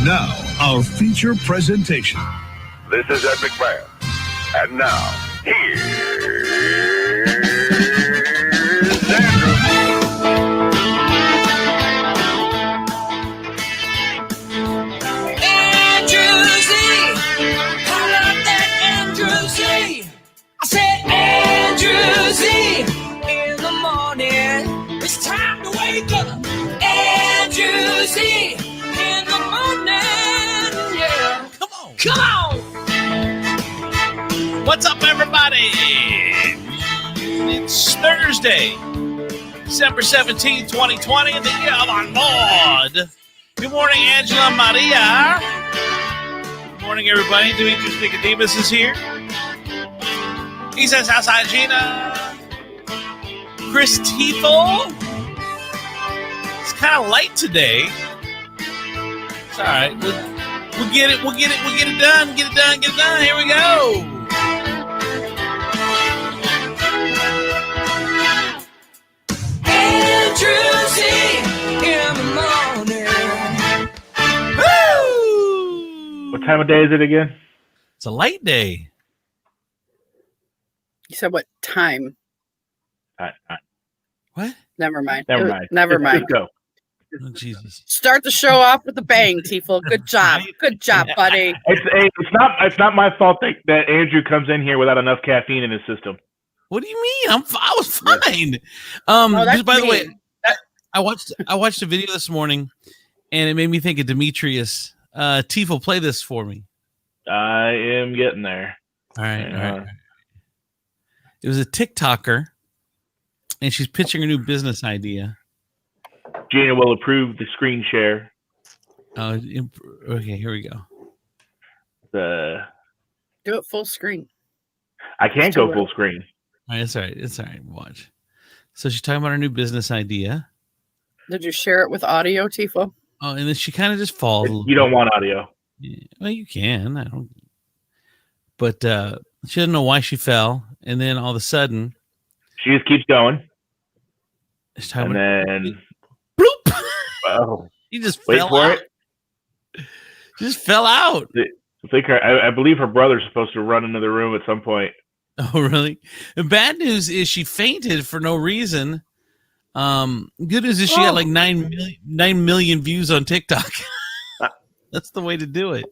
Now, our feature presentation. This is Ed McMahon. And now, here's Andrew. Andrew Z. Call up that Andrew Z. I said Andrew Z. In the morning, it's time to wake up. Andrew Z. In the morning, yeah. Come on. What's up, everybody? It's Thursday, December 17th, 2020, the year of our Lord. Good morning, Angela Maria. Good morning, everybody. Demetrius Nicodemus is here. He says, outside Gina. Chris Tiefel. It's kind of light today. It's all right. We'll get it done. Get it done. Here we go. Andrew Z. In the morning. Woo! What time of day is it again? It's a light day. You said what time? What? Never mind. Never mind. Never mind. Let's go. Oh, Jesus. Start the show off with a bang, Tiefel. Good job. Good job, buddy. It's not my fault that Andrew comes in here without enough caffeine in his system. What do you mean? I was fine. that's Just by the way, mean. I watched a video this morning, and it made me think of Demetrius. Tiefel, play this for me. I am getting there. All right. It was a TikToker, and she's pitching a new business idea. Gina will approve the screen share. Okay, here we go. Do it full screen. I can't go full screen. All right, it's all right. Watch. So she's talking about her new business idea. Did you share it with audio, Tiefel? Oh, and then she kind of just falls. You don't want audio. Yeah, well, you can. I don't. But she doesn't know why she fell, and then all of a sudden, She just keeps going. it's time. And then Bloop! oh, He just wait fell for out. it. She just fell out. I believe her brother's supposed to run into the room at some point. Oh, really? The bad news is she fainted for no reason. Good news is she got like 9 million views on TikTok. That's the way to do it.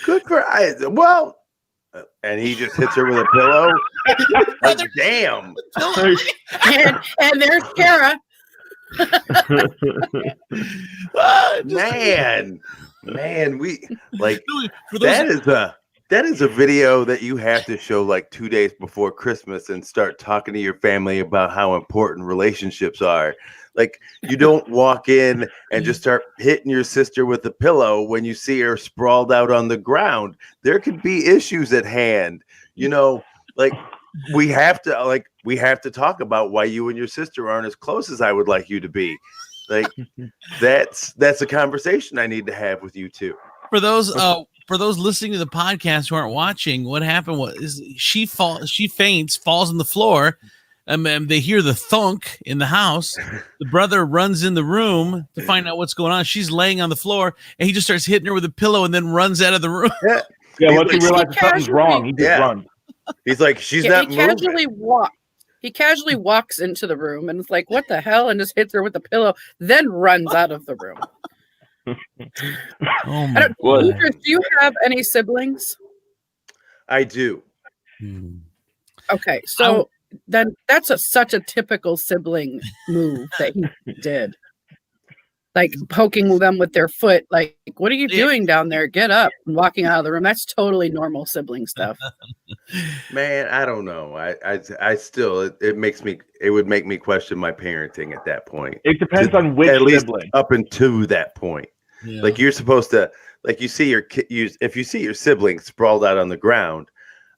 Good for and he just hits her with a pillow. Like, damn. And there's Kara. Man, we like that is a video that you have to show like 2 days before Christmas and start talking to your family about how important relationships are. Like, you don't walk in and just start hitting your sister with a pillow when you see her sprawled out on the ground. There could be issues at hand. You know, like we have to talk about why you and your sister aren't as close as I would like you to be. Like that's a conversation I need to have with you too. For those listening to the podcast who aren't watching, what happened was she faints, falls on the floor, and they hear the thunk in the house. The brother runs in the room to find out what's going on. She's laying on the floor, and he just starts hitting her with a pillow and then runs out of the room. Yeah, once he realizes something's wrong, he just runs. He's like, she's not moving. He casually walks into the room and it's like, what the hell? And just hits her with the pillow, then runs out of the room. Oh my God. Do you have any siblings? I do. Okay, so then that's such a typical sibling move that he did. Like poking them with their foot, like, what are you doing down there? Get up, and walking out of the room. That's totally normal sibling stuff. Man, I don't know. I still it would make me question my parenting at that point. It depends on which sibling. Up until that point. Yeah. Like you're supposed to, like you see if you see your sibling sprawled out on the ground,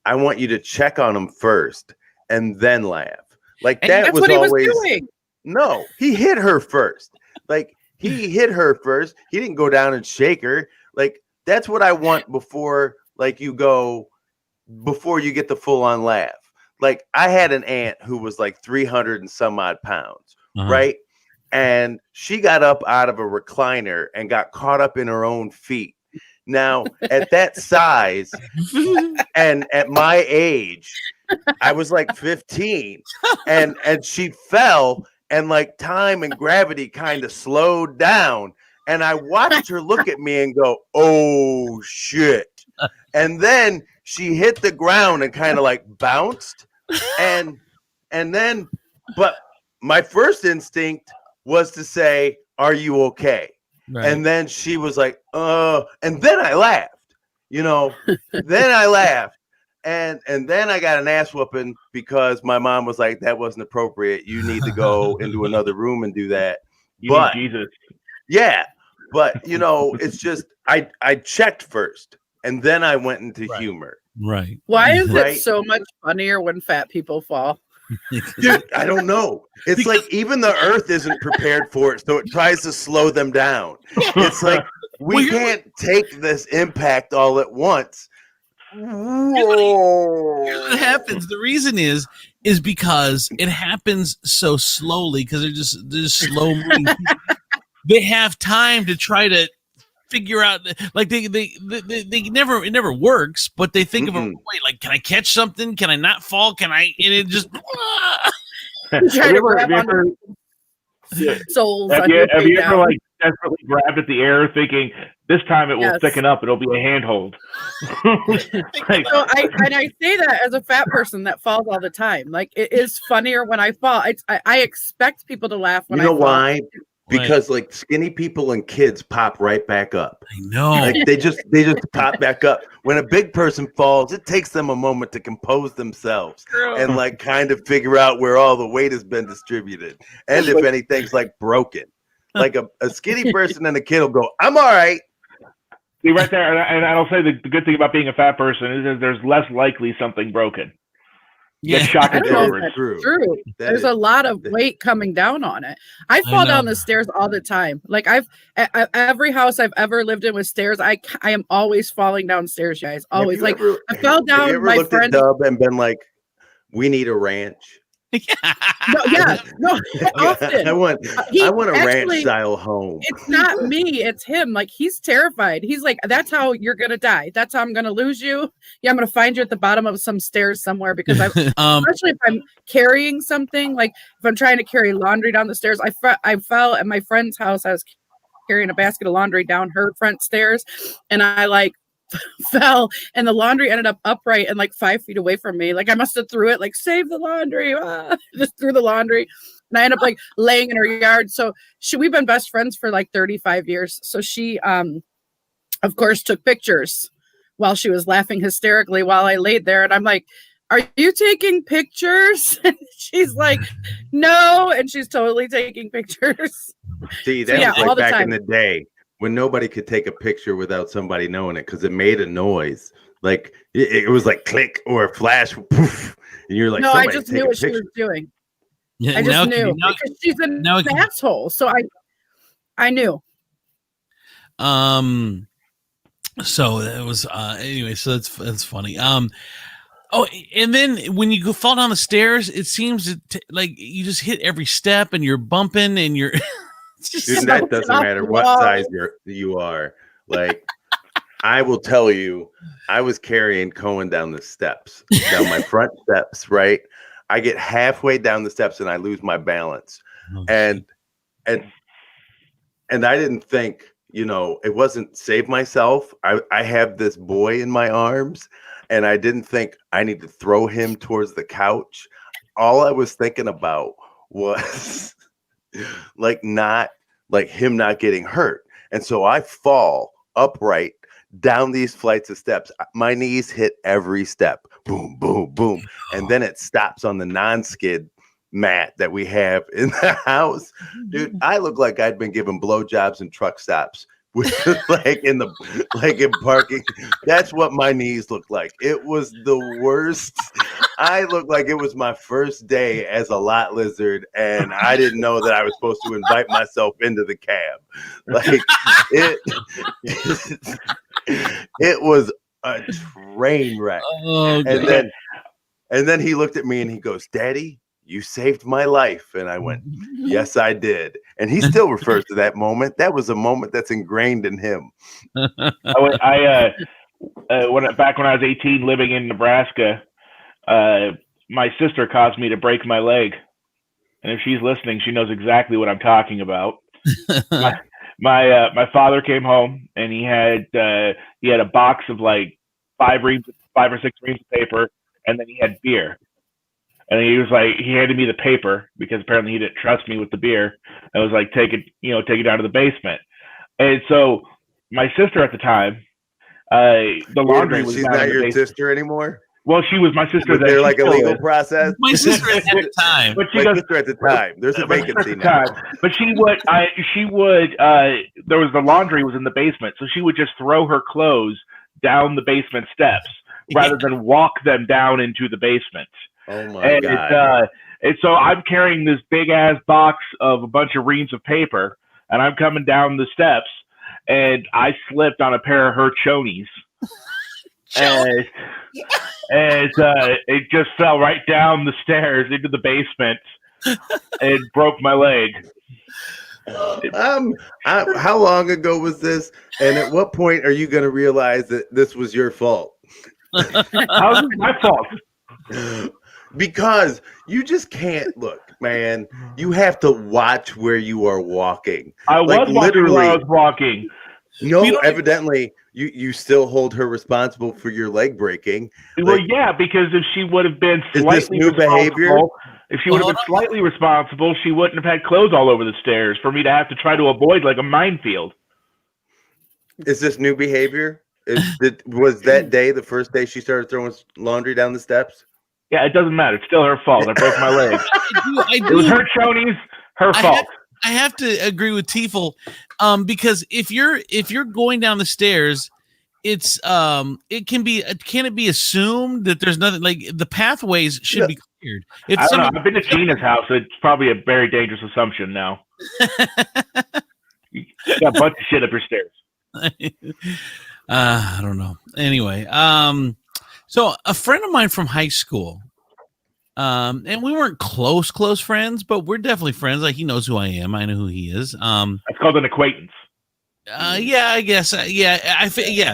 I want you to check on them first and then laugh. Like that was always. He was doing. No, he hit her first. Like he hit her first. He didn't go down and shake her. Like that's what I want before you get the full on laugh. Like I had an aunt who was like 300 and some odd pounds, right? and she got up out of a recliner and got caught up in her own feet. Now, at that size and at my age, I was like 15, and she fell, and like time and gravity kind of slowed down, and I watched her look at me and go, "Oh shit." And then she hit the ground and kind of like bounced, and then, but my first instinct was to say, "Are you okay?" Right. And then she was like, and then I laughed, then I laughed. And then I got an ass whooping because my mom was like, "That wasn't appropriate. You need to go into another room and do that." But Jesus. Yeah. But it's just I checked first and then I went into humor. Right. Why is it so much funnier when fat people fall? Dude, I don't know. It's like even the earth isn't prepared for it, so it tries to slow them down. It's like we can't take this impact all at once. Here's what happens. The reason is because it happens so slowly because they're just slow moving. They have time to try to figure out, like they never, it never works, but they think of a way, like, can I catch something? Can I not fall? Can I? And it just. Have you ever like desperately grabbed at the air thinking this time it will thicken up, it'll be a handhold? So I say that as a fat person that falls all the time. Like, it is funnier when I fall. I expect people to laugh when I fall. Why? Because like skinny people and kids pop right back up. I know. Like they just pop back up. When a big person falls, it takes them a moment to compose themselves and like kind of figure out where all the weight has been distributed and if anything's like broken. Like a skinny person and a kid will go, "I'm all right." See right there, and I'll say the good thing about being a fat person is there's less likely something broken. Yeah, shock absorber. True. There's a lot of weight coming down on it. I fall down the stairs all the time. Like every house I've ever lived in with stairs, I am always falling downstairs, guys. Always. Like I fell down. Have you ever my looked friend at Dub and been like, "We need a ranch." No, often. I want a ranch style home. It's not me, it's him. Like, he's terrified. He's like, "That's how you're gonna die. That's how I'm gonna lose you. Yeah, I'm gonna find you at the bottom of some stairs somewhere." Because especially if I'm carrying something, like if I'm trying to carry laundry down the stairs. I fell at my friend's house. I was carrying a basket of laundry down her front stairs, and I like fell, and the laundry ended up upright and like 5 feet away from me. Like, I must have threw it, like, "Save the laundry." Just threw the laundry, and I ended up like laying in her yard. So we've been best friends for like 35 years. So she of course took pictures while she was laughing hysterically while I laid there, and I'm like, "Are you taking pictures?" And she's like, "No," and she's totally taking pictures. See, that was like back in the day when nobody could take a picture without somebody knowing it because it made a noise. Like it was like click or a flash, poof, and you're like, "No, I just knew what she was doing." Yeah, I just knew because she's an asshole. So I knew. So that was anyway. So that's funny. Oh, and then when you fall down the stairs, it seems like you just hit every step and you're bumping and you're. Dude, that doesn't matter what size you are. Like, I will tell you, I was carrying Cohen down the steps, down my front steps, right? I get halfway down the steps and I lose my balance. And I didn't think, it wasn't save myself. I have this boy in my arms and I didn't think I need to throw him towards the couch. All I was thinking about was him not getting hurt. And so I fall upright down these flights of steps. My knees hit every step. Boom, boom, boom. And then it stops on the non-skid mat that we have in the house. Dude, I look like I'd been given blowjobs and truck stops. in parking. That's what my knees looked like. It was the worst. I looked like it was my first day as a lot lizard, and I didn't know that I was supposed to invite myself into the cab. Like it was a train wreck. Oh, and then he looked at me and he goes, "Daddy, you saved my life. And I went, yes, I did. And he still refers to that moment. That was a moment that's ingrained in him. Back when I was 18, living in Nebraska, my sister caused me to break my leg. And if she's listening, she knows exactly what I'm talking about. My father came home and he had a box of like 5 or 6 reams of paper, and then he had beer. And he handed me the paper because apparently he didn't trust me with the beer. I was like, take it down to the basement. And so my sister at the time, the laundry was she's down not in the your basement. sister anymore. Well, she was my sister. Was there like a legal process? My sister at the time. But sister at the time. There's a vacancy now. But she would. There was the laundry was in the basement, so she would just throw her clothes down the basement steps rather than walk them down into the basement. Oh my God! And so I'm carrying this big ass box of a bunch of reams of paper, and I'm coming down the steps, and I slipped on a pair of her chonies. And it just fell right down the stairs into the basement and broke my leg. How long ago was this? And at what point are you going to realize that this was your fault? How is it my fault? Because you just can't look, man. You have to watch where you are walking. I was watching where I was walking. No, evidently you still hold her responsible for your leg breaking. Well, yeah, because if she would have been slightly slightly responsible, she wouldn't have had clothes all over the stairs for me to have to try to avoid like a minefield. Is this new behavior? Was that day the first day she started throwing laundry down the steps? Yeah, it doesn't matter. It's still her fault. I broke my leg. I do. It was her chonies, her fault. I have to agree with Tiefel, because if you're going down the stairs, it's can it be assumed that there's nothing, like the pathways should be cleared. I don't know. I've been to Gina's house. It's probably a very dangerous assumption now. You got a bunch of shit up your stairs. I don't know. Anyway, so a friend of mine from high school. And we weren't close friends, but we're definitely friends. Like, he knows who I am. I know who he is. That's called an acquaintance. Yeah, I guess.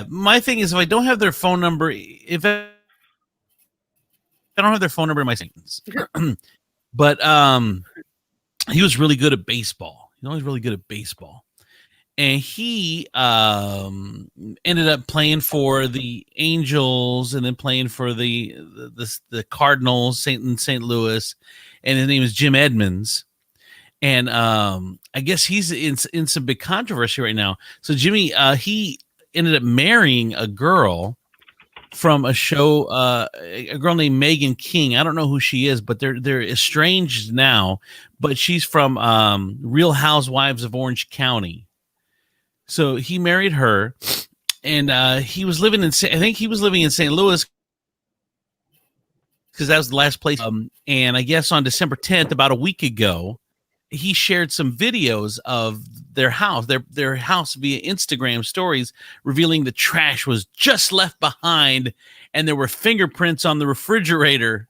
My thing is, if I don't have their phone number, if I don't have their phone number in my sentence, but he was really good at baseball. He was really good at baseball. And he ended up playing for the Angels and then playing for the Cardinals in St. Louis. And his name is Jim Edmonds. And I guess he's in some big controversy right now. So Jimmy, he ended up marrying a girl from a show, a girl named Megan King. I don't know who she is, but they're estranged now. But she's from Real Housewives of Orange County. So he married her, and he was living in St. Louis because that was the last place. And I guess on December 10th, about a week ago, he shared some videos of their house, their house via Instagram stories, revealing the trash was just left behind, and there were fingerprints on the refrigerator.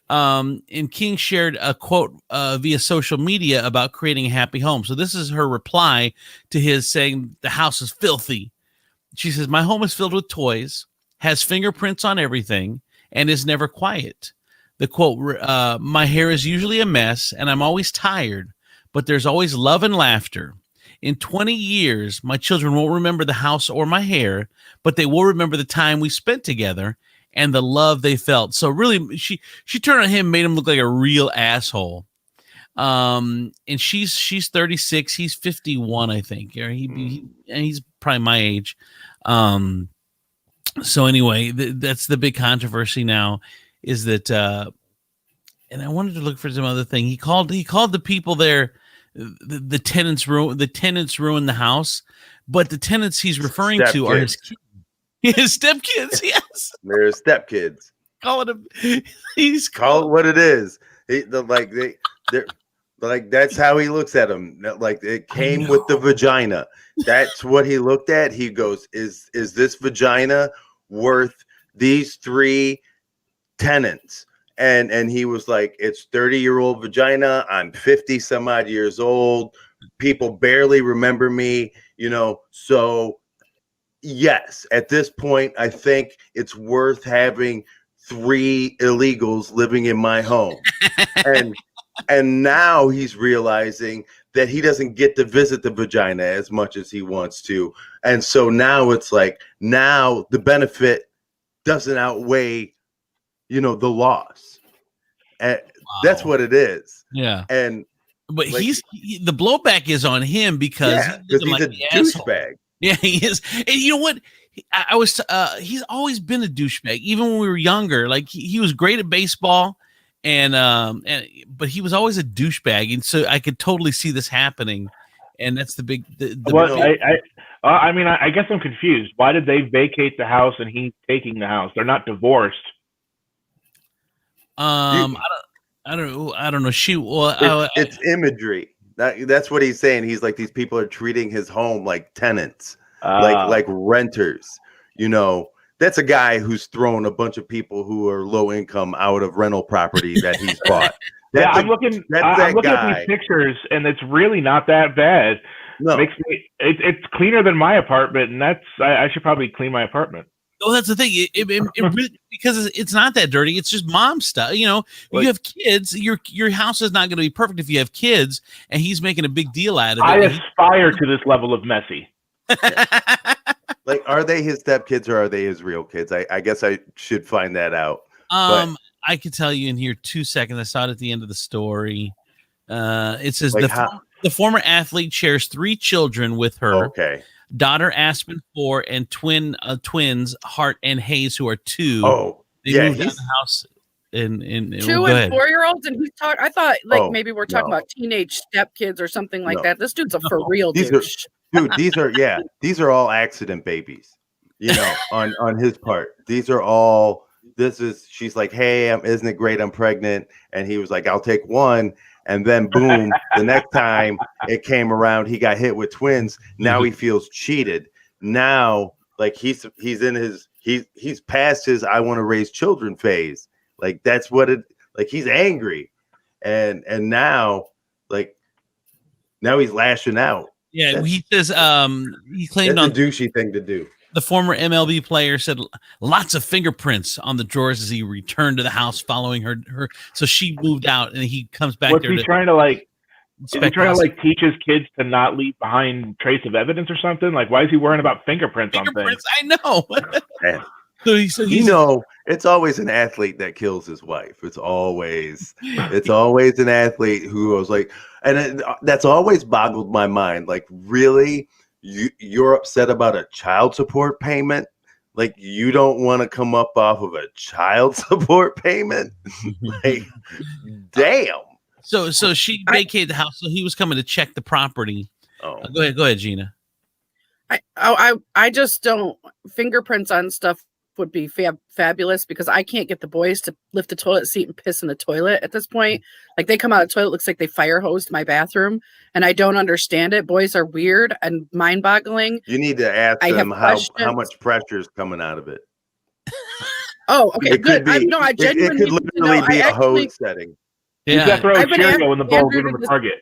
And King shared a quote via social media about creating a happy home. So this is her reply to his, saying the house is filthy. She says, "My home is filled with toys, has fingerprints on everything, and is never quiet." The quote, "My hair is usually a mess, and I'm always tired, but there's always love and laughter. In 20 years, my children won't remember the house or my hair, but they will remember the time we spent together and the love they felt." So really, she turned on him, made him look like a real asshole. And she's 36, he's 51, I think. Or and he's probably my age. So anyway, that's the big controversy now, is that and I wanted to look for some other thing. He called the people there, the tenants ruined the house, but the tenants he's referring to are his kids. His stepkids, yes. They're stepkids. Calling him. Call it what it is. They're like, that's how he looks at them. Like, it came with the vagina. That's what he looked at. He goes, "Is this vagina worth these 3 tenants?" And he was like, it's 30-year-old vagina. I'm 50 some odd years old. People barely remember me, so yes, at this point, I think it's worth having 3 illegals living in my home. And now he's realizing that he doesn't get to visit the vagina as much as he wants to. And so now it's like, now the benefit doesn't outweigh, the loss. And that's what it is. Yeah. But like, the blowback is on him because he's a douchebag. Yeah, he is. And you know what? He's always been a douchebag, even when we were younger. Like he was great at baseball, but he was always a douchebag, and so I could totally see this happening. And that's the big. I guess I'm confused. Why did they vacate the house and he's taking the house? They're not divorced. I don't know. It's imagery. That's what he's saying. He's like, these people are treating his home like tenants, like renters. That's a guy who's thrown a bunch of people who are low income out of rental property that he's bought. I'm looking at these pictures, and it's really not that bad. No, it's cleaner than my apartment, and I should probably clean my apartment. Oh, that's the thing. It really, because it's not that dirty. It's just mom stuff. You have kids. Your house is not going to be perfect if you have kids, and he's making a big deal out of it. I aspire to this level of messy. Like, are they his stepkids or are they his real kids? I guess I should find that out. I could tell you in here 2 seconds. I saw it at the end of the story. It says the former athlete shares 3 children with her. Okay. Daughter Aspen 4 and twins Hart and Hayes, who are 2. Oh, they moved out of the house in 2 and 4-year-olds, and he's talking. I thought maybe we're talking about teenage stepkids or something like that. This dude's a for real dude. These are all accident babies. On his part. These are all. She's like, hey, isn't it great? I'm pregnant, and he was like, I'll take 1. And then boom, the next time it came around, he got hit with twins. Now he feels cheated. Now, like he's past his I want to raise children phase. Like that's what he's angry. And now he's lashing out. Yeah, he says he claimed that's a douchey thing to do. The former MLB player said lots of fingerprints on the drawers as he returned to the house following her. So she moved out, and he comes back. What's he trying to teach his kids to not leave behind trace of evidence or something? Like, why is he worrying about fingerprints on things? I know. So it's always an athlete that kills his wife. It's always an athlete who was like, and that's always boggled my mind. Like, really? You're upset about a child support payment? Like, you don't want to come up off of a child support payment? Like, damn. So she vacated the house. So he was coming to check the property. Oh, go ahead, Gina. I just don't. Fingerprints on stuff would be fabulous because I can't get the boys to lift the toilet seat and piss in the toilet at this point. Like, they come out of the toilet, looks like they fire hosed my bathroom, and I don't understand it. Boys are weird and mind boggling. You need to ask them how much pressure is coming out of it. Oh, okay, good. I genuinely it could literally be a hose setting. Yeah. You got to throw a Cheerio in the bowl, give him a target.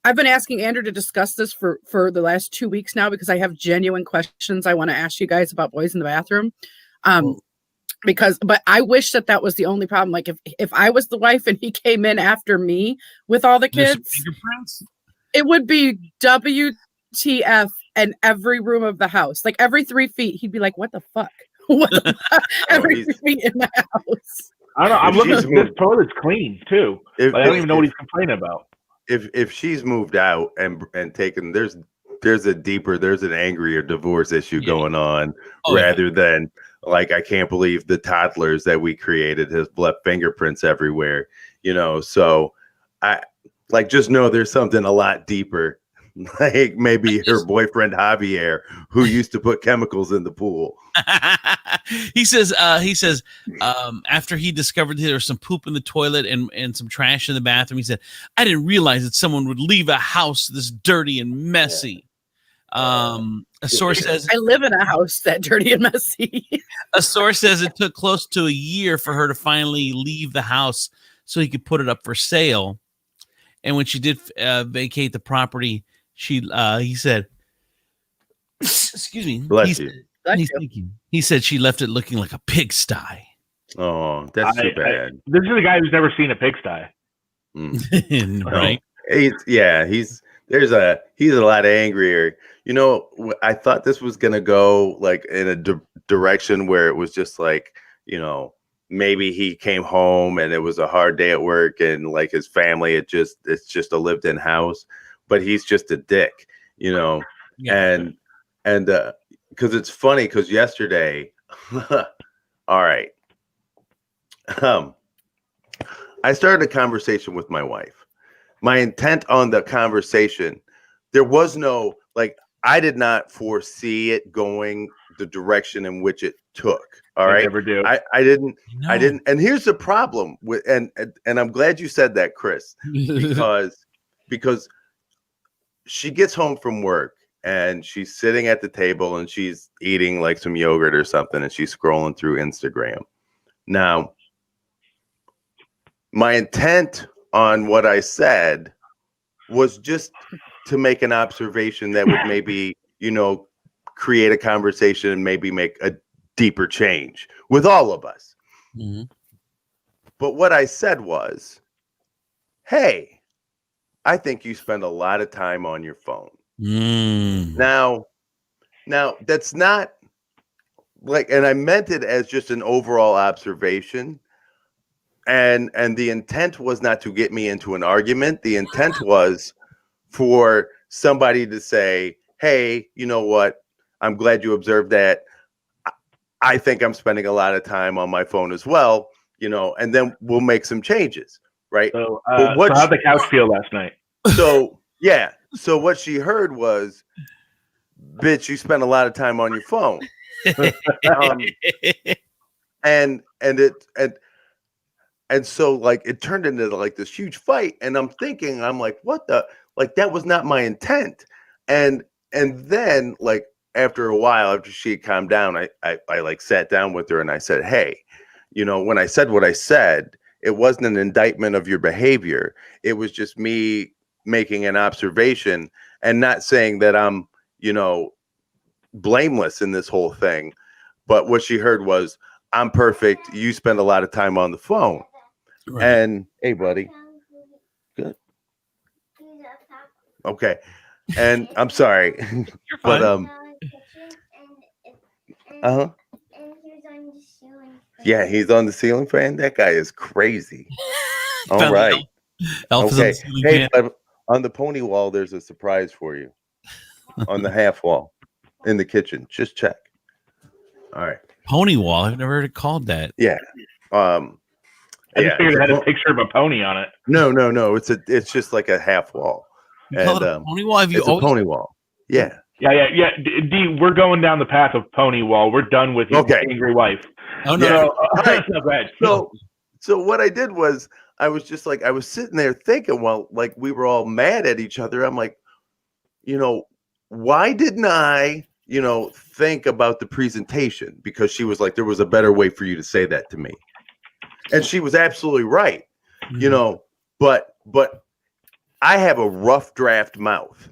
I've been asking Andrew to discuss this for the last 2 weeks now because I have genuine questions I want to ask you guys about boys in the bathroom. But I wish that was the only problem. Like, if I was the wife and he came in after me with all the kids, it would be WTF in every room of the house. Like, every 3 feet, he'd be like, what the fuck? What the fuck? Every 3 feet in the house. I don't know. I'm looking at this toilet's clean too. I don't even know what he's complaining about. If she's moved out and taken, there's an angrier divorce issue going on rather than like, I can't believe the toddlers that we created has left fingerprints everywhere, so I just know there's something a lot deeper, like maybe her boyfriend Javier, who used to put chemicals in the pool. He says after he discovered there was some poop in the toilet and some trash in the bathroom, he said, I didn't realize that someone would leave a house this dirty and messy. A source says I live in a house that dirty and messy. a source says it took close to a year for her to finally leave the house so he could put it up for sale. And when she did vacate the property, he said, "Excuse me." Bless you. He said she left it looking like a pigsty. Oh, that's too bad. This is a guy who's never seen a pigsty. Right? He's a lot angrier. You know, I thought this was gonna go like in a direction where it was just like, you know, maybe he came home and it was a hard day at work and like his family, it's just a lived-in house, but he's just a dick, you know. Yeah. And because it's funny because yesterday, all right, I started a conversation with my wife. My intent on the conversation, there was no, like, I did not foresee it going the direction in which it took. All right. Never do. I didn't. No. I didn't. And here's the problem with, and I'm glad you said that, Chris, because she gets home from work and she's sitting at the table and she's eating like some yogurt or something and she's scrolling through Instagram. Now, my intent on what I said was just to make an observation that would maybe, you know, create a conversation and maybe make a deeper change with all of us. Mm-hmm. But what I said was, hey, I think you spend a lot of time on your phone. Now that's not like, and I meant it as just an overall observation. And the intent was not to get me into an argument. The intent was for somebody to say, hey, you know what? I'm glad you observed that. I think I'm spending a lot of time on my phone as well, you know, and then we'll make some changes, right? So, so how'd the couch feel last night? So, yeah. So what she heard was, bitch, you spend a lot of time on your phone. And so like it turned into like this huge fight. And I'm like, what the, like, that was not my intent. And then like after a while, after she had calmed down, I like sat down with her and I said, hey, you know, when I said what I said, it wasn't an indictment of your behavior. It was just me making an observation and not saying that I'm, you know, blameless in this whole thing. But what she heard was, I'm perfect. You spend a lot of time on the phone. Right. And hey, buddy. Good. Okay. And I'm sorry. You're fine. But yeah, he's on the ceiling fan. That guy is crazy. All right. Okay. Hey, but on the pony wall, there's a surprise for you. On the half wall in the kitchen. Just check. All right. Pony wall. I've never heard it called that. Yeah. I just figured it had a picture of a pony on it. No. It's just like a half wall. And pony wall. It's a pony wall. Yeah. Yeah. D, we're going down the path of pony wall. We're done with your angry wife. Oh no. So what I did was I was just like, I was sitting there thinking, well, like we were all mad at each other. I'm like, you know, why didn't I, you know, think about the presentation? Because she was like, there was a better way for you to say that to me. And she was absolutely right, you know, but I have a rough draft mouth,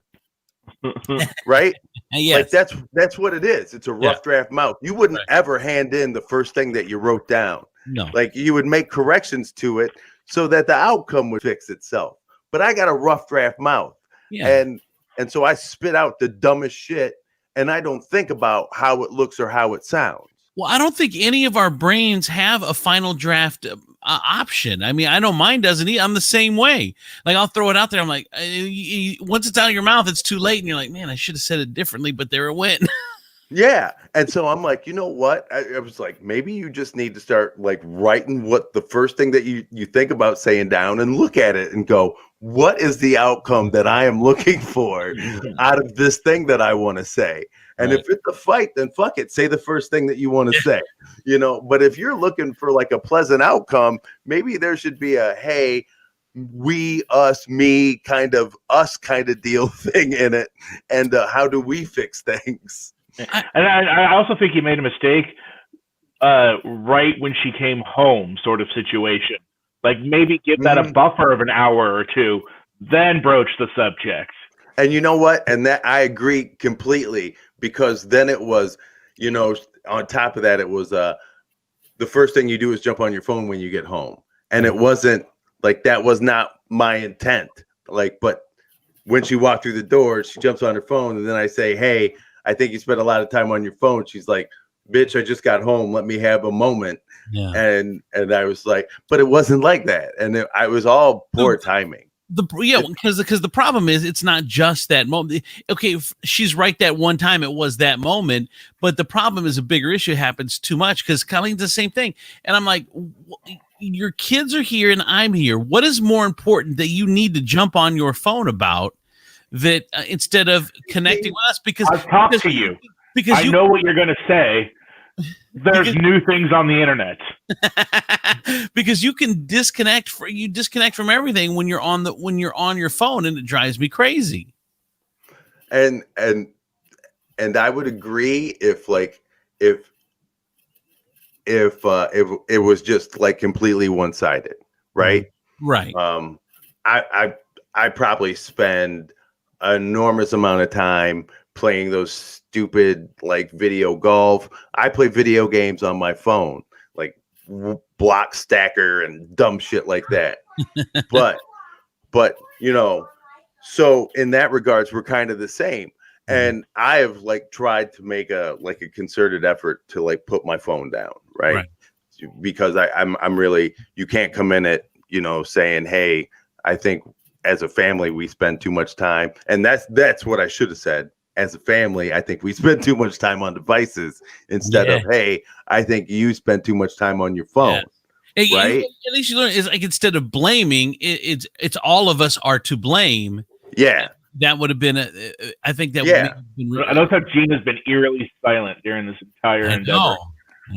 right? Yes. Like that's what it is. It's a rough draft mouth. You wouldn't ever hand in the first thing that you wrote down. No. Like you would make corrections to it so that the outcome would fix itself. But I got a rough draft mouth. Yeah. And so I spit out the dumbest shit and I don't think about how it looks or how it sounds. Well, I don't think any of our brains have a final draft option. I mean, I know mine doesn't. I'm the same way. Like I'll throw it out there. I'm like, once it's out of your mouth, it's too late. And you're like, man, I should have said it differently, but there it went. Yeah. And so I'm like, you know what? I was like, maybe you just need to start like writing what the first thing that you think about saying down and look at it and go, what is the outcome that I am looking for out of this thing that I want to say? And if it's a fight, then fuck it. Say the first thing that you want to say, you know, but if you're looking for like a pleasant outcome, maybe there should be a, hey, we, us, me kind of deal thing in it, and how do we fix things? And I also think he made a mistake right when she came home, sort of situation. Like maybe give that a buffer of an hour or two, then broach the subject. And you know what? And that I agree completely, because then it was, on top of that, it was the first thing you do is jump on your phone when you get home. And it wasn't like, that was not my intent. Like, but when she walked through the door, she jumps on her phone, and then I say, "Hey, I think you spent a lot of time on your phone." She's like, "Bitch, I just got home. Let me have a moment." Yeah. And I was like, but it wasn't like that. And I was all poor timing. Because the problem is it's not just that moment. Okay, she's right that one time it was that moment, but the problem is a bigger issue happens too much, because Colleen's the same thing. And I'm like, your kids are here and I'm here. What is more important that you need to jump on your phone about that instead of connecting with us? Because I've talked to you. Because I know what you're going to say. There's new things on the internet. Because you can disconnect from everything when you're on your phone, and it drives me crazy. And I would agree if it was just like completely one-sided, right? Right. I probably spend an enormous amount of time playing those stupid like video golf. I play video games on my phone, like block stacker and dumb shit like that. but so in that regards, we're kind of the same. And I have like tried to make a concerted effort to like put my phone down, right? Because I'm really, you can't come in it, saying, "Hey, I think as a family we spend too much time," and that's what I should have said. As a family, I think we spend too much time on devices instead of, "Hey, I think you spend too much time on your phone." Yeah. Right? At least you learn is like, instead of blaming, it's all of us are to blame. Yeah. That would have been I think that would have been I notice how Gina's been eerily silent during this entire endeavor.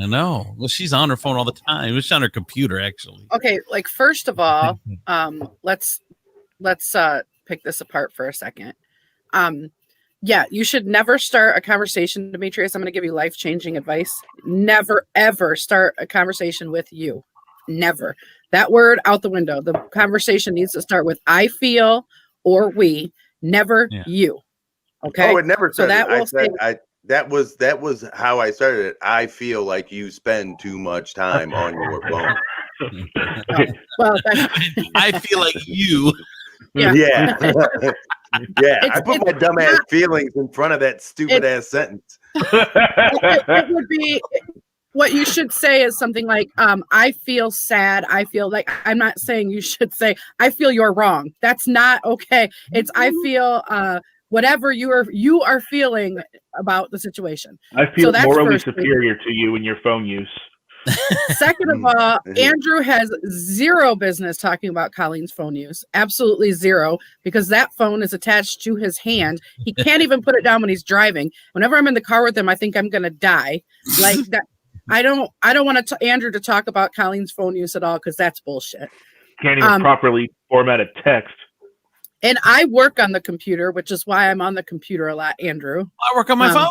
I know. Well, she's on her phone all the time. She's on her computer, actually. Okay, like first of all, let's pick this apart for a second. Yeah, you should never start a conversation, Demetrius. I'm going to give you life-changing advice. Never, ever start a conversation with you. Never. That word out the window. The conversation needs to start with "I feel" or "we." Never you. Okay. Oh, it never. So that will say. That was how I started it. I feel like you spend too much time on your phone. Well, I feel like you. Yeah. I put my dumbass feelings in front of that stupid ass sentence. It would be, what you should say is something like, "I feel sad. I feel like," I'm not saying you should say, "I feel you're wrong." That's not okay. It's, "I feel whatever you are feeling about the situation." I feel morally superior to you in your phone use. Second of all, Andrew has zero business talking about Colleen's phone use. Absolutely zero, because that phone is attached to his hand. He can't even put it down when he's driving. Whenever I'm in the car with him, I think I'm going to die. Like that. I don't want Andrew to talk about Colleen's phone use at all, because that's bullshit. Can't even properly format a text. And I work on the computer, which is why I'm on the computer a lot, Andrew. I work on my phone.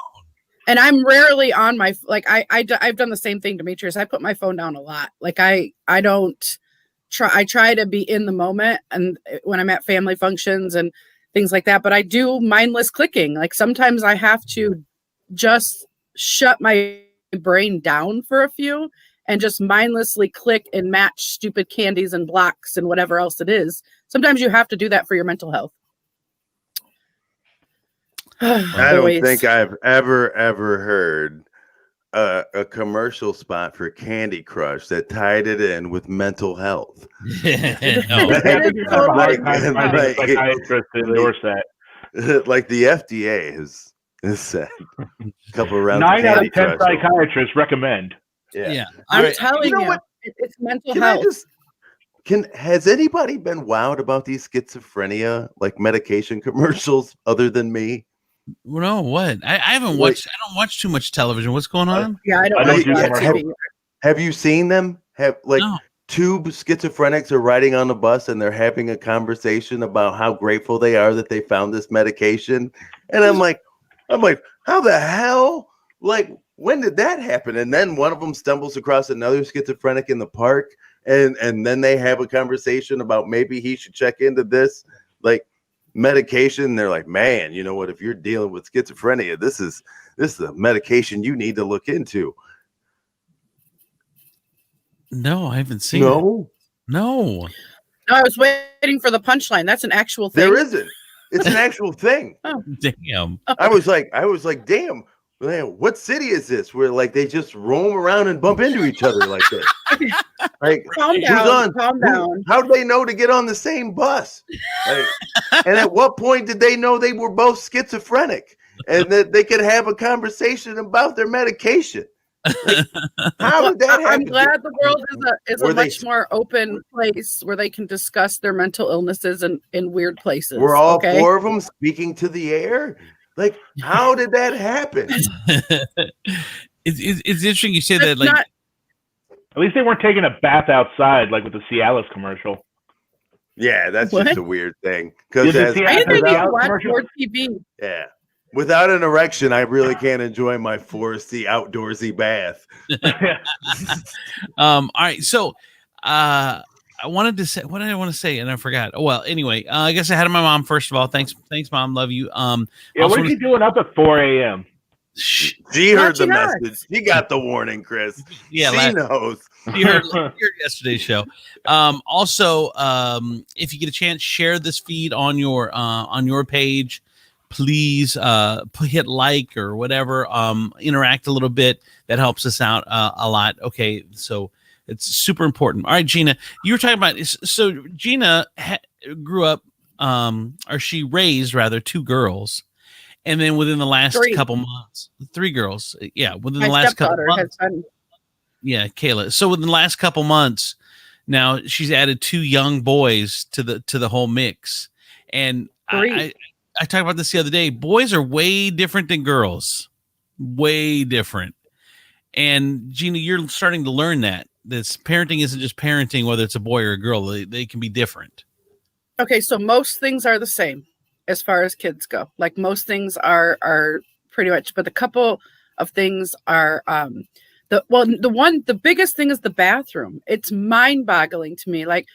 And I'm rarely on my, like, I've done the same thing, Demetrius. I put my phone down a lot. Like I try to be in the moment, and when I'm at family functions and things like that, but I do mindless clicking. Like sometimes I have to just shut my brain down for a few and just mindlessly click and match stupid candies and blocks and whatever else it is. Sometimes you have to do that for your mental health. I don't think I've ever heard a commercial spot for Candy Crush that tied it in with mental health. Like the FDA has said a couple of rounds. 9 out of 10 psychiatrists recommend. Yeah. I'm telling you, it's mental health. Has anybody been wowed about these schizophrenia like medication commercials other than me? No, what? I haven't watched. I don't watch too much television. What's going on? Yeah, I don't have you seen them? two schizophrenics are riding on the bus and they're having a conversation about how grateful they are that they found this medication. And I'm like, how the hell? Like, when did that happen? And then one of them stumbles across another schizophrenic in the park, and then they have a conversation about maybe he should check into this like medication. They're like, man, you know what? If you're dealing with schizophrenia, this is a medication you need to look into. No, I haven't seen it. No. No, I was waiting for the punchline. That's an actual thing. There isn't. It's an actual thing. Oh, damn. I was like, damn, man, what city is this where like they just roam around and bump into each other like this? Like, calm down. How do they know to get on the same bus? Like, and at what point did they know they were both schizophrenic and that they could have a conversation about their medication? Like, how did that happen? I'm glad the world is a much more open place where they can discuss their mental illnesses in weird places. We're all four of them speaking to the air. Like, how did that happen? It's interesting you say that. Like, at least they weren't taking a bath outside, like with the Cialis commercial. Yeah, that's just a weird thing. Because I think they watch more TV. Yeah. Without an erection, I really can't enjoy my foresty, outdoorsy bath. All right. So I wanted to say, what did I want to say? And I forgot. Oh, well, anyway, I guess I had my mom, first of all. Thanks, Mom. Love you. Yeah, what are you doing up at 4 a.m.? She heard the message. She got the warning, Chris. Yeah, she knows. You heard yesterday's show. Also, if you get a chance, share this feed on your page. Please hit like or whatever. Interact a little bit. That helps us out a lot. Okay, so it's super important. All right, Gina, you were talking about. So Gina grew up, or she raised rather, 2 girls, and then within the last couple months, 3 girls. Yeah, within the last couple months. Yeah, Kayla. So within the last couple months, now she's added 2 young boys to the whole mix, and I talked about this the other day. Boys are way different than girls. Way different. And Gina, you're starting to learn that. This parenting isn't just parenting, whether it's a boy or a girl. They can be different. Okay, so most things are the same as far as kids go. Like most things are pretty much, but a couple of things are the biggest thing is the bathroom. It's mind-boggling to me. Like,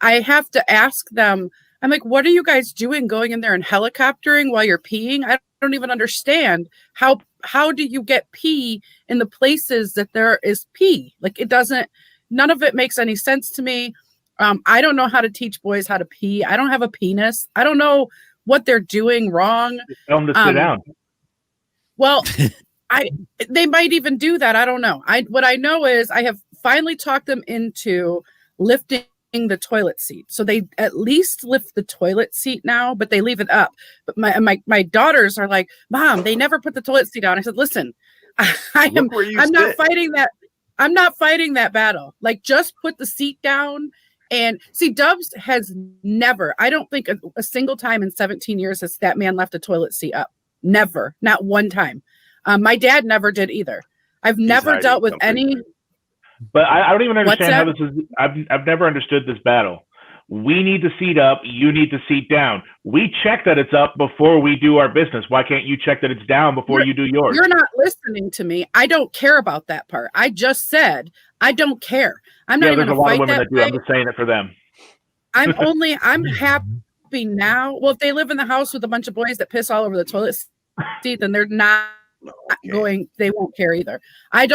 I have to ask them, I'm like, what are you guys doing going in there and helicoptering while you're peeing? I don't even understand how do you get pee in the places that there is pee? Like, none of it makes any sense to me. I don't know how to teach boys how to pee. I don't have a penis. I don't know what they're doing wrong. Tell them to sit down. Well, they might even do that. I don't know. What I know is I have finally talked them into lifting the toilet seat. So they at least lift the toilet seat now, but they leave it up. But my daughters are like, Mom, they never put the toilet seat on. I said, listen, I'm not fighting that. I'm not fighting that battle. Like, just put the seat down. And see, Dubs has never, I don't think a single time in 17 years has that man left a toilet seat up. Never. Not one time. My dad never did either. I've never dealt with any. But I don't even understand how this is. I've never understood this battle. We need to seat up. You need to seat down. We check that it's up before we do our business. Why can't you check that it's down before you do yours? You're not listening to me. I don't care about that part. I just said I don't care. I'm not even going to fight that. There's a lot of women that do. I'm just saying it for them. I'm happy now. Well, if they live in the house with a bunch of boys that piss all over the toilet seat, then they're not going. They won't care either. I'm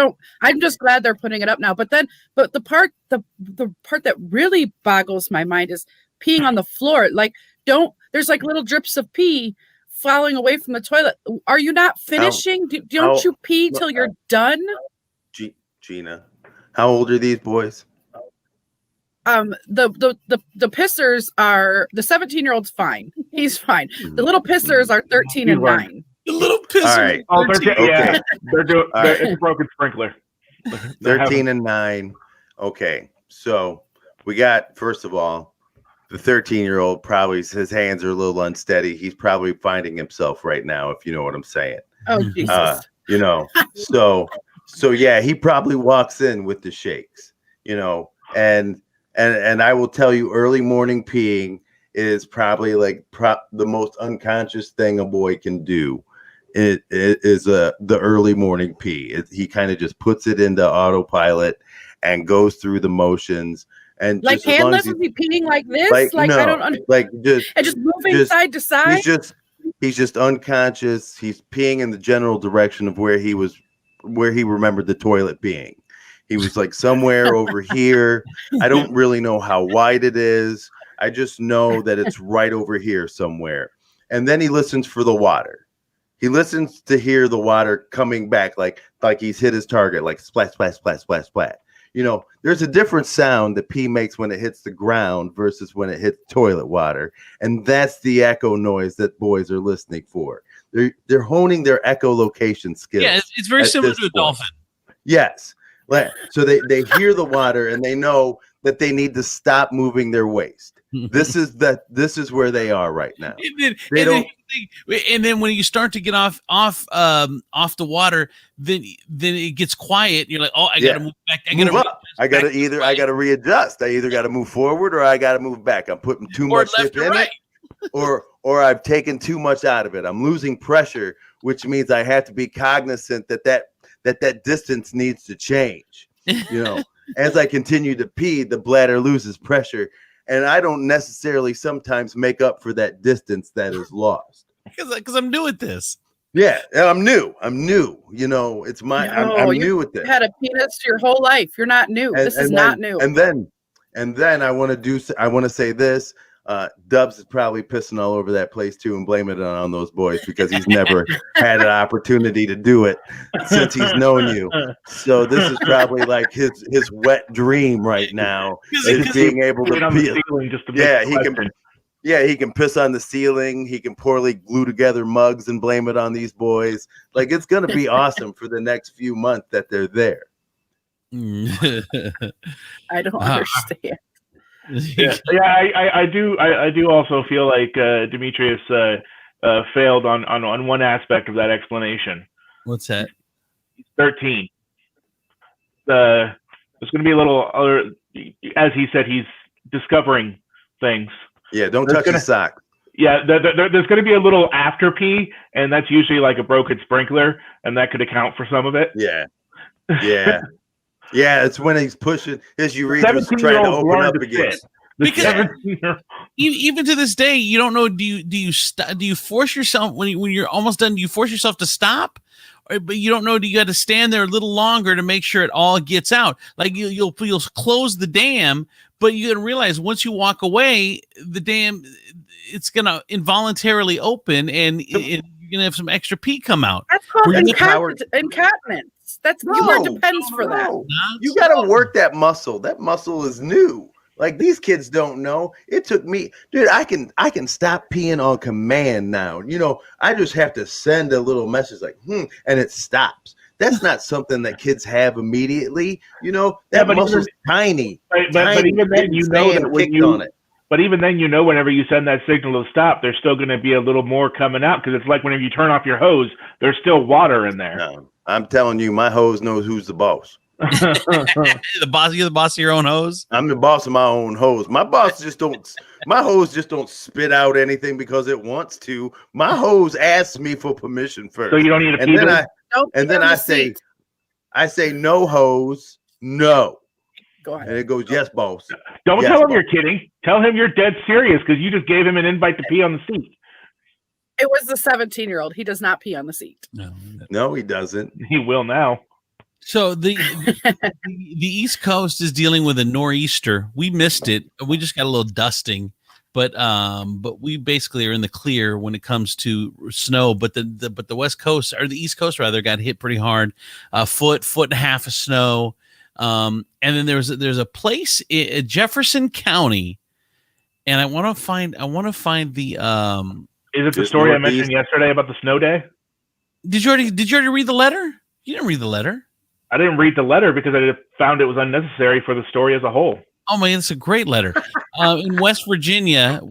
just glad they're putting it up now. But the part that really boggles my mind is peeing on the floor. Like, there's like little drips of pee falling away from the toilet. Are you not finishing? Don't you pee till you're done? Gina, how old are these boys? The pissers are, the 17-year-old's fine. He's fine. The little pissers are 13 and 9. The little pissers. All right. Oh, 13, yeah. It's a broken sprinkler. 13 and 9. Okay. So we got, first of all, the 13-year-old probably, his hands are a little unsteady. He's probably finding himself right now, if you know what I'm saying. Oh, Jesus. So yeah, he probably walks in with the shakes, and And I will tell you, early morning peeing is probably like the most unconscious thing a boy can do. It is the early morning pee. He kind of just puts it into autopilot and goes through the motions. And like handless is he peeing like this? Like no, I don't understand. like just moving side to side. He's just unconscious. He's peeing in the general direction of where he remembered the toilet being. He was like somewhere over here. I don't really know how wide it is. I just know that it's right over here somewhere. And then he listens for the water. He listens to hear the water coming back, like he's hit his target, like splash, splash, splash, splash, splash. You know, there's a different sound that pee makes when it hits the ground versus when it hits toilet water. And that's the echo noise that boys are listening for. They're honing their echolocation skills. Yeah, it's very similar to a dolphin. Yes. So they hear the water and they know that they need to stop moving their waist. This is where they are right now. And then when you start to get off the water, then it gets quiet. You're like, oh, I got to move back. I got to readjust. I either got to move forward or I got to move back. I'm putting too much dip in it, or I've taken too much out of it. I'm losing pressure, which means I have to be cognizant that distance needs to change. You know, as I continue to pee, the bladder loses pressure. And I don't necessarily sometimes make up for that distance that is lost. Because I'm new at this. Yeah, I'm new. You know, it's I'm new at this. You had a penis your whole life. You're not new. This is not new. And then I want to say this. Dubs is probably pissing all over that place too and blaming it on those boys because he's never had an opportunity to do it since he's known you. So this is probably like his wet dream right now is being able to he can piss on the ceiling. He can poorly glue together mugs and blame it on these boys. Like it's gonna be awesome for the next few months that they're there. I don't understand. I do also feel like Demetrius failed on one aspect of that explanation. What's that? He's 13. There's going to be a little other, as he said, he's discovering things. Yeah, don't touch his sock. Yeah, there's going to be a little after pee, and that's usually like a broken sprinkler, and that could account for some of it. Yeah. Yeah, it's when he's pushing his urethra trying to open up again. Because even to this day, you don't know. Do you force yourself when you're almost done? Do you force yourself to stop? But you don't know. Do you got to stand there a little longer to make sure it all gets out? Like you'll close the dam, but you got to realize once you walk away, the dam it's gonna involuntarily open, and you're gonna have some extra pee come out. That's called incontinence. That's the word depends for that. You got to work that muscle. That muscle is new. Like these kids don't know. It took me, dude. I can stop peeing on command now. You know, I just have to send a little message like and it stops. That's not something that kids have immediately. You know, that muscle's tiny. But even then, you know that when you on it. But even then, you know, whenever you send that signal to stop, there's still going to be a little more coming out because it's like whenever you turn off your hose, there's still water in there. No, I'm telling you, my hose knows who's the boss. You're the boss of your own hose. I'm the boss of my own hose. My hose just don't spit out anything because it wants to. My hose asks me for permission first. So you don't need to pee. Then I say no hose, no. Go ahead. And it goes, yes, boss. Don't tell him you're kidding. Tell him you're dead serious because you just gave him an invite to pee on the seat. It was the 17-year-old. He does not pee on the seat. No, he doesn't. He will now. So the East Coast is dealing with a nor'easter. We missed it. We just got a little dusting, but we basically are in the clear when it comes to snow. But the West Coast or the East Coast rather got hit pretty hard. Foot and a half of snow. And then there's a place in Jefferson County, and I want to find the Is it the story I mentioned yesterday about the snow day? Did you already read the letter? You didn't read the letter. I didn't read the letter because I found it was unnecessary for the story as a whole. Oh man, it's a great letter. In West Virginia, He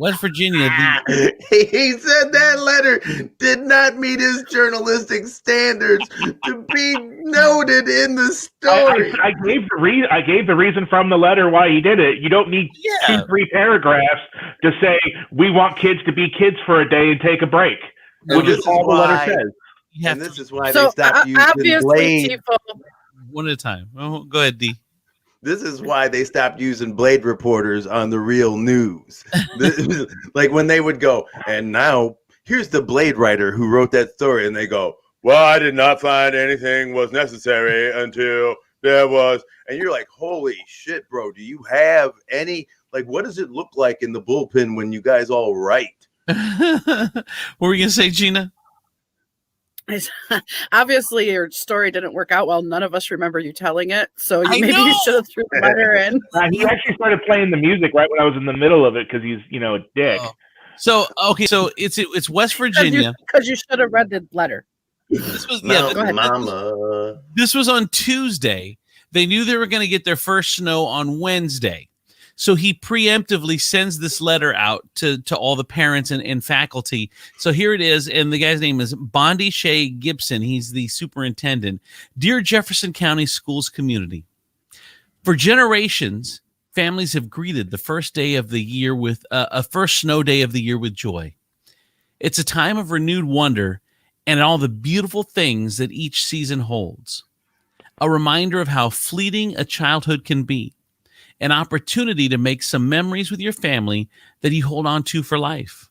said that letter did not meet his journalistic standards to be noted in the story. I gave the reason from the letter why he did it. You don't need 2-3 paragraphs to say we want kids to be kids for a day and take a break, which is all the letter says. And this is why they stopped using Blade. One at a time. Oh, go ahead, D. This is why they stopped using Blade reporters on the real news. Like when they would go, and now here's the Blade writer who wrote that story, and they go, well, I did not find anything was necessary until there was, and you're like, holy shit, bro, do you have any, like, what does it look like in the bullpen when you guys all write? What were you going to say, Gina? Obviously, your story didn't work out well. None of us remember you telling it, so you should have threw the letter in. He actually started playing the music right when I was in the middle of it because he's, a dick. So it's West Virginia. Because you should have read the letter. This was Mama. This was on Tuesday. They knew they were going to get their first snow on Wednesday. So he preemptively sends this letter out to all the parents and faculty. So here it is. And the guy's name is Bondi Shea Gibson. He's the superintendent. Dear Jefferson County Schools community, for generations, families have greeted the first day of the year with a first snow day of the year with joy. It's a time of renewed wonder and all the beautiful things that each season holds. A reminder of how fleeting a childhood can be. An opportunity to make some memories with your family that you hold on to for life.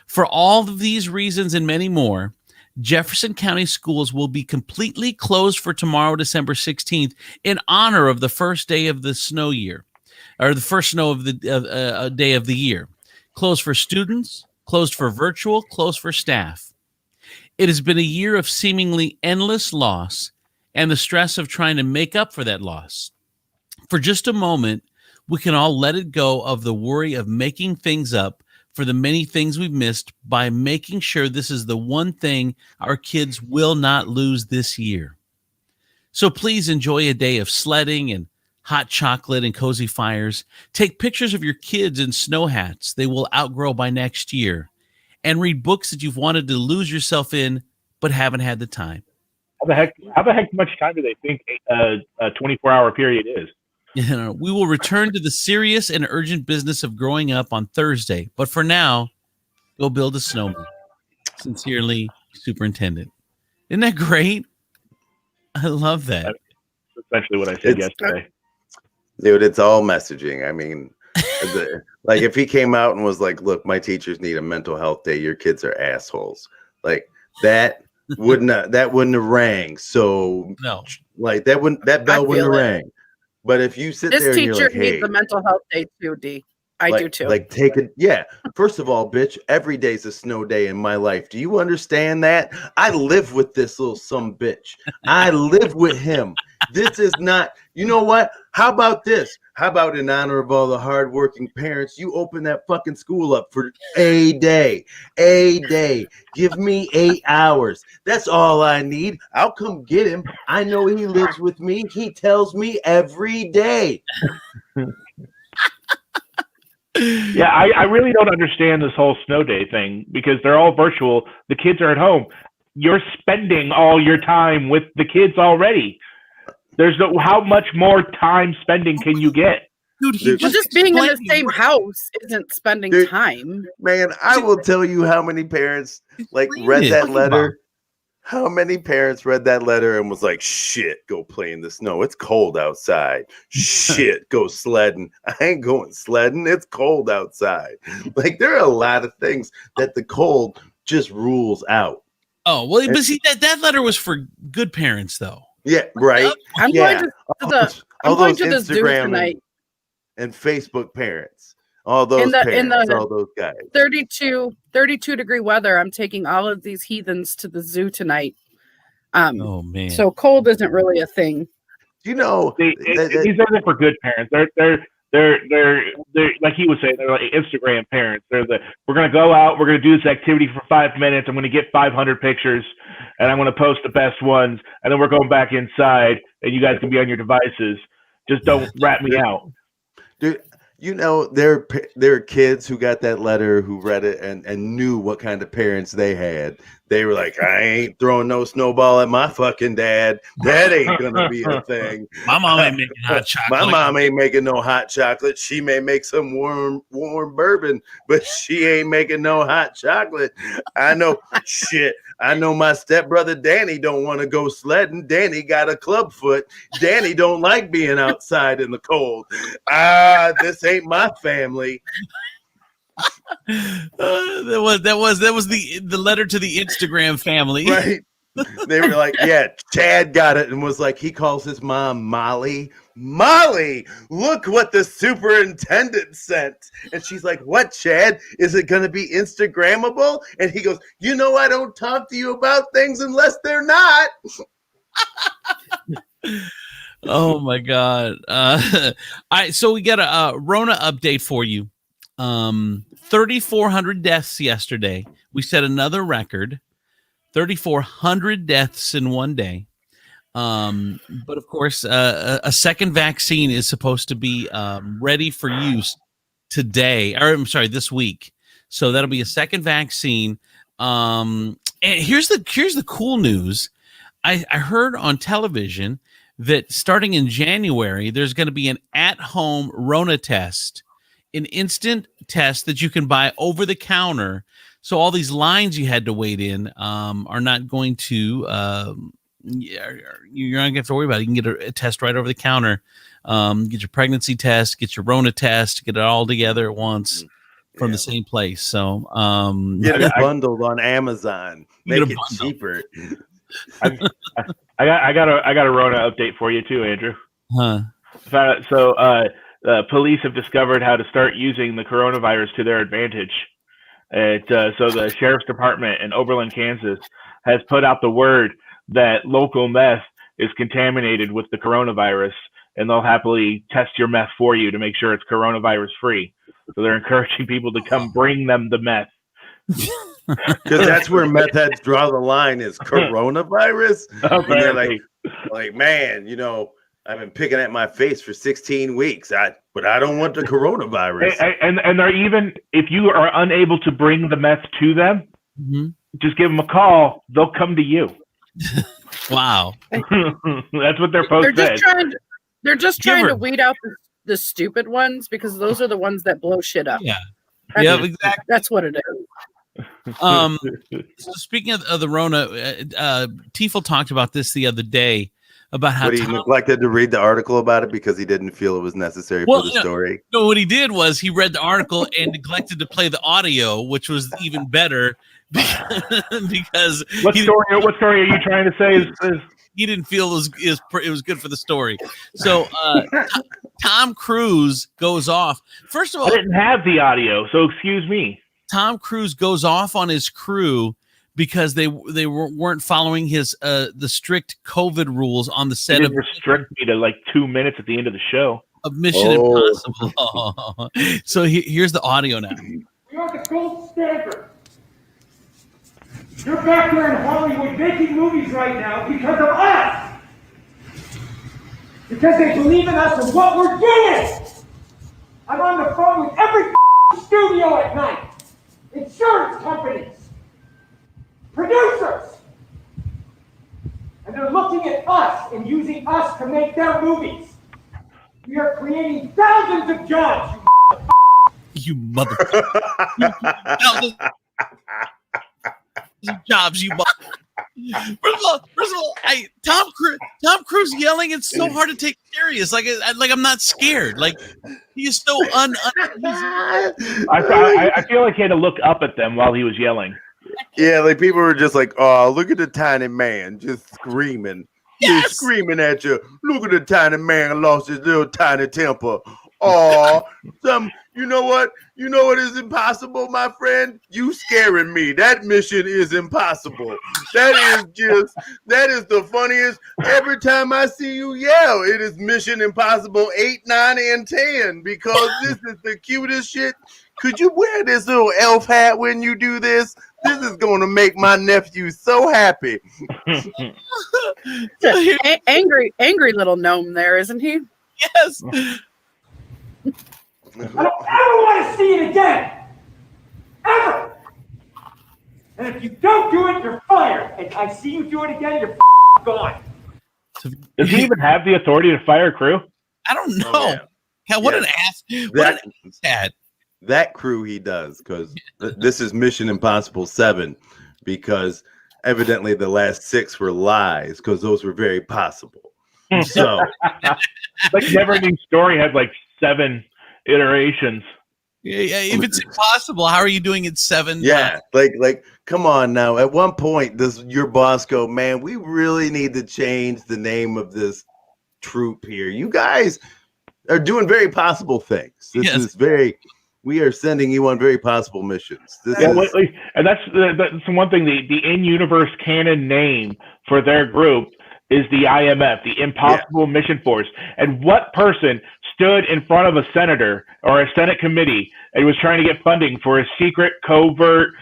For all of these reasons and many more, Jefferson County Schools will be completely closed for tomorrow, December 16th, in honor of the first day of the snow year, or the first snow of the day of the year. Closed for students, closed for virtual, closed for staff. It has been a year of seemingly endless loss and the stress of trying to make up for that loss. For just a moment, we can all let it go of the worry of making things up for the many things we've missed by making sure this is the one thing our kids will not lose this year. So please enjoy a day of sledding and hot chocolate and cozy fires. Take pictures of your kids in snow hats they will outgrow by next year. And read books that you've wanted to lose yourself in but haven't had the time. How the heck much time do they think a 24-hour period is? We will return to the serious and urgent business of growing up on Thursday. But for now, go build a snowman. Sincerely, Superintendent. Isn't that great? I love that. That's essentially what I said yesterday. Dude, it's all messaging. I mean, like if he came out and was like, look, my teachers need a mental health day. Your kids are assholes. Like that wouldn't have rang. So no, like that bell wouldn't have rang. But if you sit there and you're like, hey, this teacher needs a mental health day too, D. I do too. Like take it. Yeah. First of all, bitch, every day's a snow day in my life. Do you understand that? I live with this little some bitch. I live with him. This is not, you know what? How about this? How about in honor of all the hardworking parents, you open that fucking school up for a day. Give me 8 hours. That's all I need. I'll come get him. I know he lives with me. He tells me every day. Yeah, I really don't understand this whole snow day thing because they're all virtual. The kids are at home. You're spending all your time with the kids already. There's no, how much more time spending can you get? Dude, just being in the same house isn't spending time. Man, I will tell you how many parents read that letter. How many parents read that letter and was like, shit, go play in the snow. It's cold outside. Shit, go sledding. I ain't going sledding. It's cold outside. Like, there are a lot of things that the cold just rules out. Oh, well, but see, that letter was for good parents, though. Yeah, right. I'm going to the zoo tonight. And Facebook parents. All those parents, all those guys. 32 degree weather. I'm taking all of these heathens to the zoo tonight. Oh man! So cold isn't really a thing. You know, these are for good parents. They're like he was saying. They're like Instagram parents. We're gonna go out. We're gonna do this activity for 5 minutes. I'm gonna get 500 pictures, and I'm gonna post the best ones. And then we're going back inside, and you guys can be on your devices. Just don't rat me out. Dude, you know, there are kids who got that letter who read it and knew what kind of parents they had. They were like, I ain't throwing no snowball at my fucking dad. That ain't gonna be a thing. My mom ain't making hot chocolate. My mom ain't making no hot chocolate. She may make some warm bourbon, but she ain't making no hot chocolate. I know shit. I know my stepbrother Danny don't want to go sledding. Danny got a club foot. Danny don't like being outside in the cold. This ain't my family. That was the letter to the Instagram family. Right. They were like, yeah, Chad got it and was like, he calls his mom Molly. Molly, look what the superintendent sent. And she's like, what, Chad? Is it going to be Instagrammable? And he goes, you know, I don't talk to you about things unless they're not. Oh, my God. All right, so we got a Rona update for you. 3,400 deaths yesterday. We set another record. 3,400 deaths in one day. But of course, a second vaccine is supposed to be ready for use today, or I'm sorry, this week. So that'll be a second vaccine. And here's the cool news. I heard on television that starting in January, there's going to be an at-home Rona test, an instant test that you can buy over the counter. So all these lines you had to wait in are not going to. You're not going to have to worry about it. You can get a test right over the counter. Get your pregnancy test, get your Rona test, get it all together at once from the same place. So get it bundled on Amazon. Make it cheaper. I got a Rona update for you too, Andrew. Huh. So police have discovered how to start using the coronavirus to their advantage. So the sheriff's department in Oberlin, Kansas, has put out the word that local meth is contaminated with the coronavirus, and they'll happily test your meth for you to make sure it's coronavirus free. So they're encouraging people to come bring them the meth. Because that's where meth heads draw the line, is coronavirus. And they're like, man, you know, I've been picking at my face for 16 weeks. But I don't want the coronavirus. And they're even, if you are unable to bring the meth to them, just give them a call. They'll come to you. Wow. That's what their post said. They're just trying to weed out the stupid ones, because those are the ones that blow shit up. Yeah. Exactly. That's what it is. So speaking of the Rona, Tiefel talked about this the other day about how he neglected to read the article about it because he didn't feel it was necessary for the story. No, what he did was he read the article and neglected to play the audio, which was even better because what story are you trying to say? Is he didn't feel it was good for the story. So Tom Cruise goes off. First of all, I didn't have the audio, so excuse me. Tom Cruise goes off on his crew because they weren't following his the strict COVID rules on the set. He didn't restrict me to like 2 minutes at the end of the show. Of Mission Impossible. So here's the audio now. We are the gold standard. You're back there in Hollywood making movies right now because of us. Because they believe in us and what we're doing. I'm on the phone with every studio at night. Insurance companies. Producers. And they're looking at us and using us to make their movies. We are creating thousands of jobs, you motherfucker. Thousands of jobs, you motherfucker. First of all, Tom Cruise yelling, it's so hard to take serious. Like I'm not scared. Like he is so I feel like he had to look up at them while he was yelling. Yeah, like people were just like, oh, look at the tiny man just screaming. Yes! He's screaming at you. Look at the tiny man lost his little tiny temper. Oh, you know what? You know what is impossible, my friend? You scaring me. That mission is impossible. That is the funniest. Every time I see you yell, it is Mission Impossible 8, 9, and 10, because this is the cutest shit. Could you wear this little elf hat when you do this? This is going to make my nephew so happy. Angry little gnome there, isn't he? Yes. I don't ever want to see it again. Ever. And if you don't do it, you're fired. And I see you do it again, you're gone. Does he even have the authority to fire a crew? I don't know. Oh, yeah. God, what an ass! What an ass. That crew he does, because this is Mission Impossible 7, because evidently the last 6 were lies, because those were very possible. So, like Neverending Story had like 7 iterations. Yeah, if it's impossible, how are you doing it 7 yeah, like come on now. At one point, does your boss go, man, we really need to change the name of this troop here. You guys are doing very possible things. This is very. We are sending you on very possible missions. This is, and that's one thing. The in-universe canon name for their group is the IMF, the Impossible Mission Force. And what person stood in front of a senator or a Senate committee and was trying to get funding for a secret, covert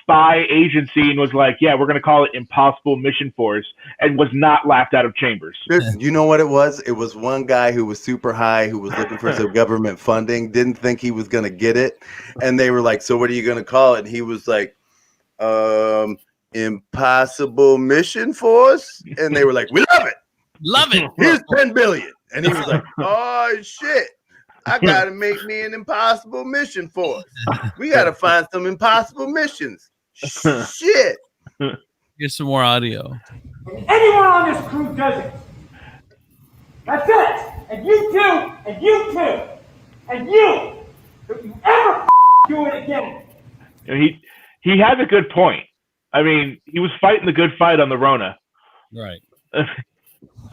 spy agency and was like, yeah, we're going to call it Impossible Mission Force, and was not laughed out of chambers? You know what it was? It was one guy who was super high, who was looking for some government funding, didn't think he was going to get it. And they were like, so what are you going to call it? And he was like, Impossible Mission Force. And they were like, we love it. Love it. Here's 10 billion. And he was like, oh, shit. I got to make me an impossible mission force. We got to find some impossible missions. Shit. Here's some more audio. And anyone on this crew does it. That's it. And you too. And you too. And you. Don't you ever do it again. He has a good point. I mean, he was fighting the good fight on the Rona. Right. I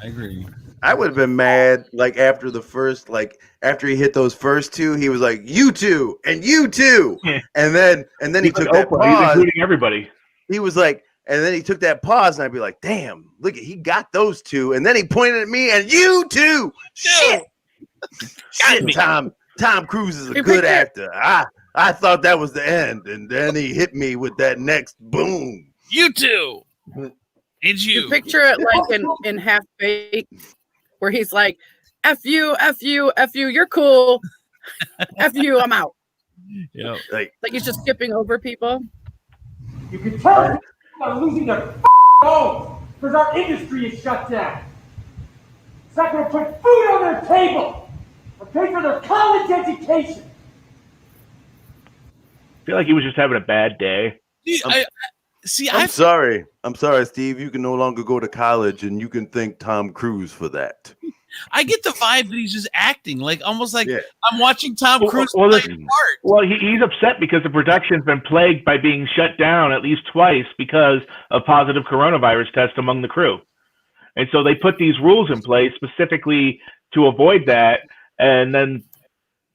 agree. I would have been mad, like, after the first, like, after he hit those first 2, he was like, you too, and you too. And then he took that pause. He's including everybody. He was like, and then he took that pause, and I'd be like, damn, look, he got those 2. And then he pointed at me, and you too. Shit. Shit, Tom Cruise is a good actor. I thought that was the end, and then he hit me with that next boom. You too. And you. Picture it like in Half Baked, where he's like, F you, you're cool. F you, I'm out. Yeah. Like he's just skipping over people. You can tell people are losing their homes because our industry is shut down. It's not going to put food on their table or pay for their college education. I feel like he was just having a bad day. I'm sorry, Steve. You can no longer go to college, and you can thank Tom Cruise for that. I get the vibe that he's just acting, like almost like I'm watching Tom Cruise play a part. Well, he's upset because the production's been plagued by being shut down at least twice because of positive coronavirus tests among the crew. And so they put these rules in place specifically to avoid that. And then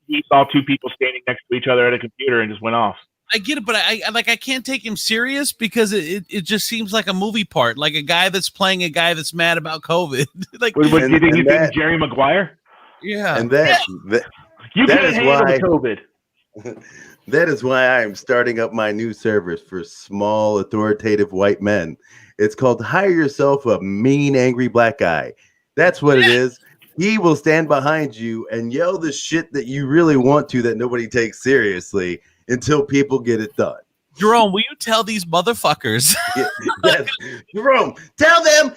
he saw 2 people standing next to each other at a computer and just went off. I get it, but I can't take him serious because it just seems like a movie part, like a guy that's playing a guy that's mad about COVID. Like, what do you think? You think Jerry Maguire? Yeah, and that you can't handle COVID. That is why I am starting up my new service for small, authoritative white men. It's called Hire Yourself a Mean, Angry Black Guy. That's what it is. He will stand behind you and yell the shit that you really want to that nobody takes seriously until people get it done. Jerome, will you tell these motherfuckers? Yes. Jerome, tell them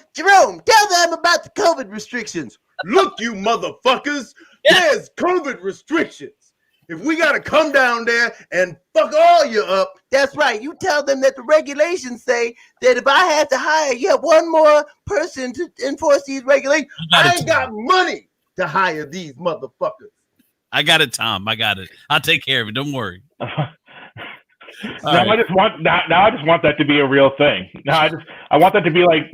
about the COVID restrictions. Look, you motherfuckers, there's COVID restrictions. If we got to come down there and fuck all you up, that's right. You tell them that the regulations say that if I have to hire yet one more person to enforce these regulations, I ain't got money to hire these motherfuckers. I got it, Tom. I got it. I'll take care of it. Don't worry. I just want that to be a real thing. I want that to be like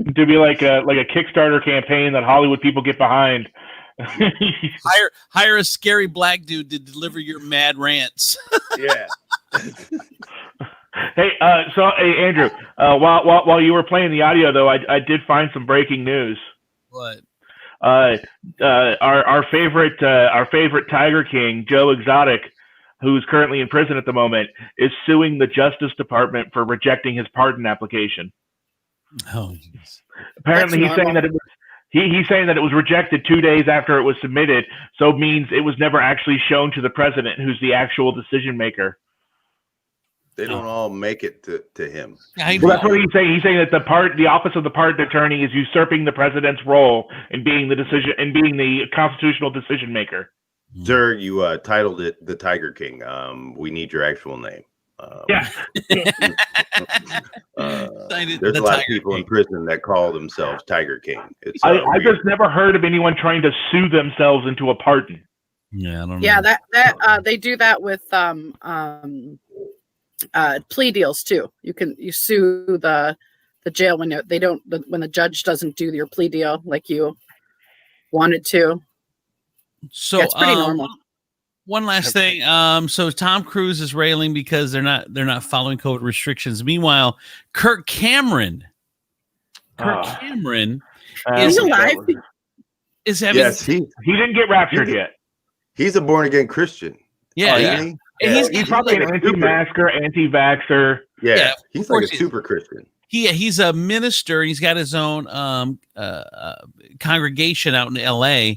a Kickstarter campaign that Hollywood people get behind. hire a scary black dude to deliver your mad rants. Yeah. Hey, Andrew, while you were playing the audio, though, I did find some breaking news. What? Our favorite Tiger King, Joe Exotic, who's currently in prison at the moment, is suing the Justice Department for rejecting his pardon application. Oh, geez. Apparently, he's saying that He's saying that it was rejected 2 days after it was submitted, so it means it was never actually shown to the president, who's the actual decision maker. They don't all make it to him. I Well, know. that's what he's saying. He's saying that the office of the pardon attorney is usurping the president's role in being the constitutional decision maker. Sir, you titled it "The Tiger King." We need your actual name. Yeah. There's a lot of people in prison that call themselves Tiger King. It's I weird. just never heard of anyone trying to sue themselves into a pardon. Yeah, I don't know. Yeah, that they do that with plea deals too. You sue the jail when when the judge doesn't do your plea deal like you wanted to. So Yeah, it's pretty normal. One last thing. So Tom Cruise is railing because they're not following COVID restrictions. Meanwhile, Kirk Cameron He's alive. is having. Yes, He didn't get raptured yet. he's a born again Christian. Yeah, isn't yeah. he? And He's probably an anti-masker, anti-vaxxer. Yeah, of he's course like a he is. super Christian. He's a minister. He's got his own congregation out in LA,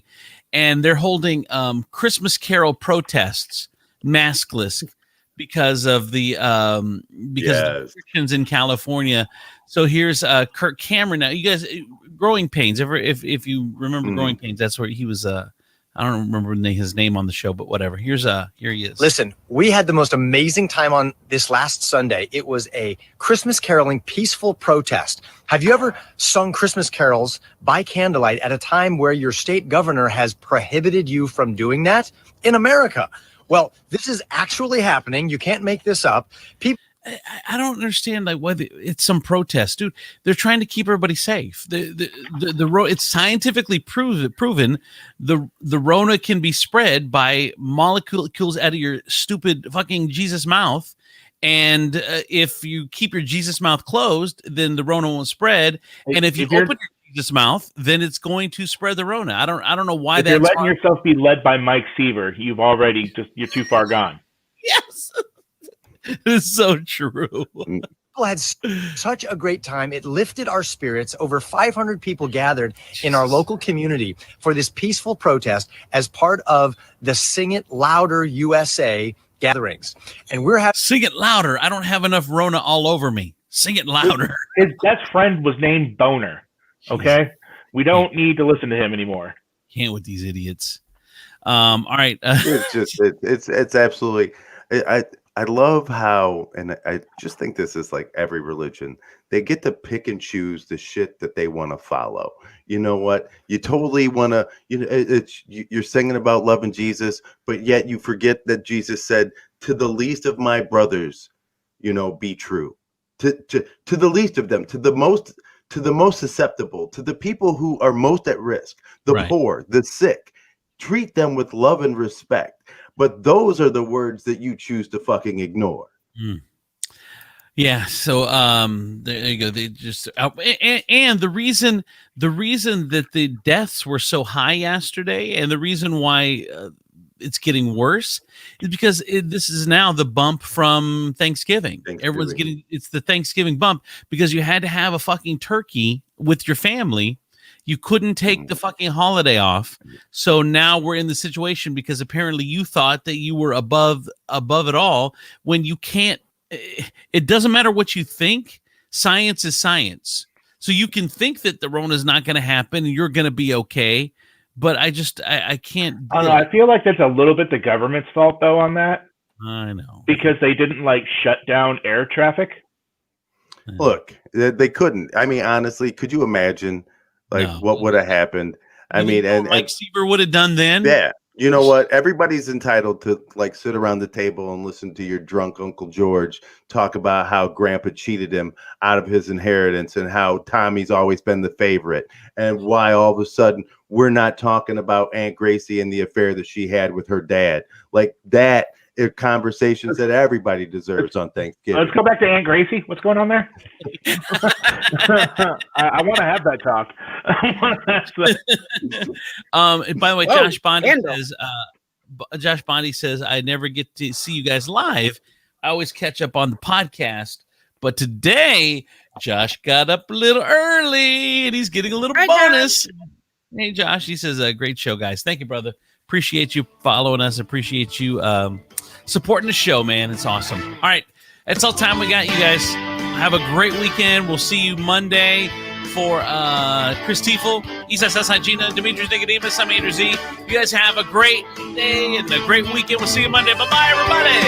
and they're holding Christmas Carol protests, maskless, because of the of the restrictions in California. So here's Kirk Cameron. Now, you guys, Growing Pains. If you remember Growing Pains, that's where he was. I don't remember his name on the show, but whatever. Here he is. Listen, we had the most amazing time on this last Sunday. It was a Christmas caroling, peaceful protest. Have you ever sung Christmas carols by candlelight at a time where your state governor has prohibited you from doing that in America? Well, this is actually happening. You can't make this up. People. I don't understand whether it's some protest, dude. They're trying to keep everybody safe. It's scientifically proven the Rona can be spread by molecules out of your stupid fucking Jesus mouth, and if you keep your Jesus mouth closed, then the Rona won't spread. And if you open your Jesus mouth, then it's going to spread the Rona. I don't know why if you're letting yourself be led by Mike Seaver, you're too far gone. Yes. It's so true. People had such a great time. It lifted our spirits. Over 500 people gathered in our local community for this peaceful protest as part of the Sing It Louder USA gatherings. And we're having Sing It Louder. I don't have enough Rona all over me. Sing it louder. His best friend was named Boner. Okay, we don't need to listen to him anymore. Can't with these idiots. All right. It's absolutely. I love how, and I just think this is like every religion, they get to pick and choose the shit that they want to follow. You know what? You totally want to, you're singing about loving Jesus, but yet you forget that Jesus said, to the least of my brothers, be true. To the least of them, to the most susceptible, to the people who are most at risk, the poor, the sick, treat them with love and respect. But those are the words that you choose to fucking ignore. Yeah. So there you go. They just and the reason that the deaths were so high yesterday, and the reason why it's getting worse, is because this is now the bump from Thanksgiving. Everyone's it's the Thanksgiving bump because you had to have a fucking turkey with your family. You couldn't take the fucking holiday off. So now we're in the situation because apparently you thought that you were above it all when you can't. It doesn't matter what you think. Science is science. So you can think that the Rona is not going to happen and you're going to be okay. But I can't. I don't know. I feel like that's a little bit the government's fault though on that. I know. Because they didn't shut down air traffic. Look, they couldn't. I mean, honestly, could you imagine? What would have happened? And Mike Seaver would have done then. Yeah, you know what? Everybody's entitled to sit around the table and listen to your drunk Uncle George talk about how Grandpa cheated him out of his inheritance and how Tommy's always been the favorite and why all of a sudden we're not talking about Aunt Gracie and the affair that she had with her dad. That are conversations that everybody deserves on Thanksgiving. Let's go back to Aunt Gracie. What's going on there? I want to have that talk. And by the way, Josh Bondi says, I never get to see you guys live. I always catch up on the podcast. But today, Josh got up a little early and he's getting a little bonus. Hey, Josh. He says, great show, guys. Thank you, brother. Appreciate you following us. Appreciate you supporting the show, man. It's awesome. All right. That's all time we got, you guys. Have a great weekend. We'll see you Monday for Chris Tiefel, Eastside Gina, Demetrius Nicodemus, I'm Andrew Z. You guys have a great day and a great weekend. We'll see you Monday. Bye-bye, everybody.